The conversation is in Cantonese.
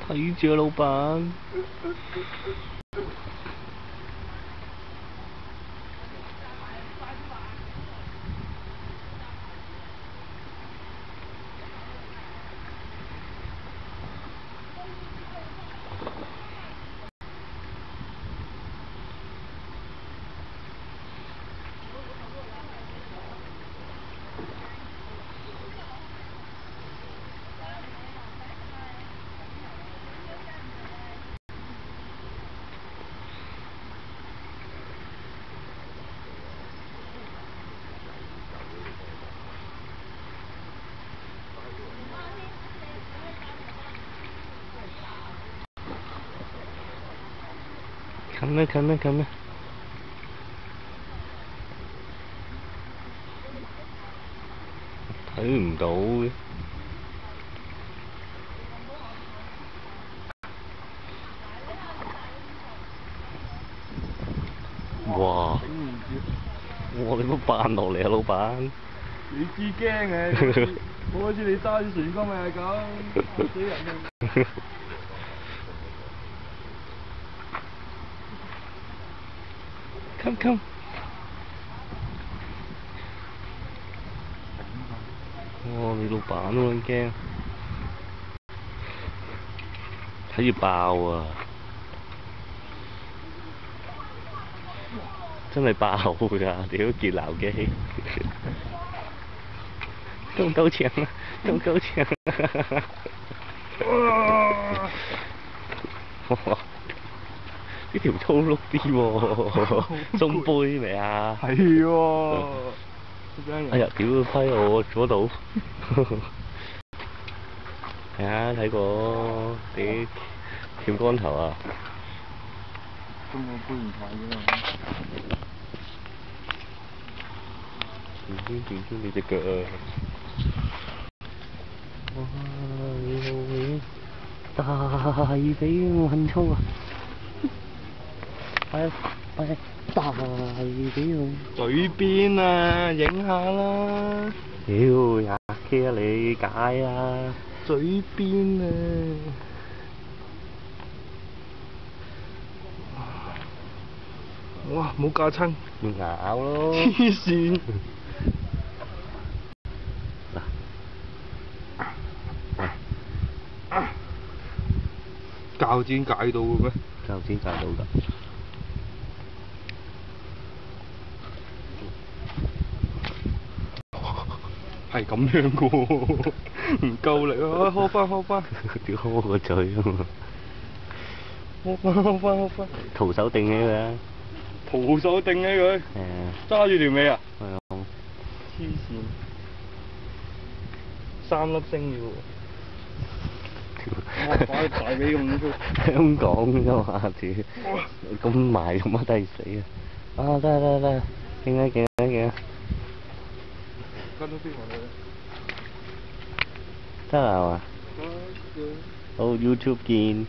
睇住啊，老闆！近咩近咩近咩？睇唔到嘅。哇！哇！你乜扮落嚟啊，老闆？你知驚嘅，好似你揸住船缸咪係咁，嚇死人啊！Come！哇！你老闆都咁驚，睇住爆啊！真係爆㗎！屌傑鬧機，夠唔夠長啊？夠唔夠長啊？哇！呢條粗碌啲喎，鬆杯未啊？係喎。哎呀！屌批我嗰度。係啊，睇過啲甜乾頭啊！咁我杯唔睇啫嘛。轉你隻腳啊！哇！你老味，大髀運粗啊！係大髀嘴邊啊，影下啦！屌呀，K 啊理解啊！嘴邊啊！哇！冇架親，要咬咯！黐線！鉸剪解到嘅咩？鉸剪解到㗎。係咁樣嘅喎，唔夠力啊！開翻，屌開個嘴啊嘛！開翻，徒手定起佢啊！徒手定起佢，係啊！揸住條尾啊！係啊！黐線，3粒星嘅喎。哇！擺大髀咁粗。香港啫嘛，屌！咁埋做乜都係死啊！啊得，勁啊！跟到邊個咧？得啦嘛？好 YouTube 見。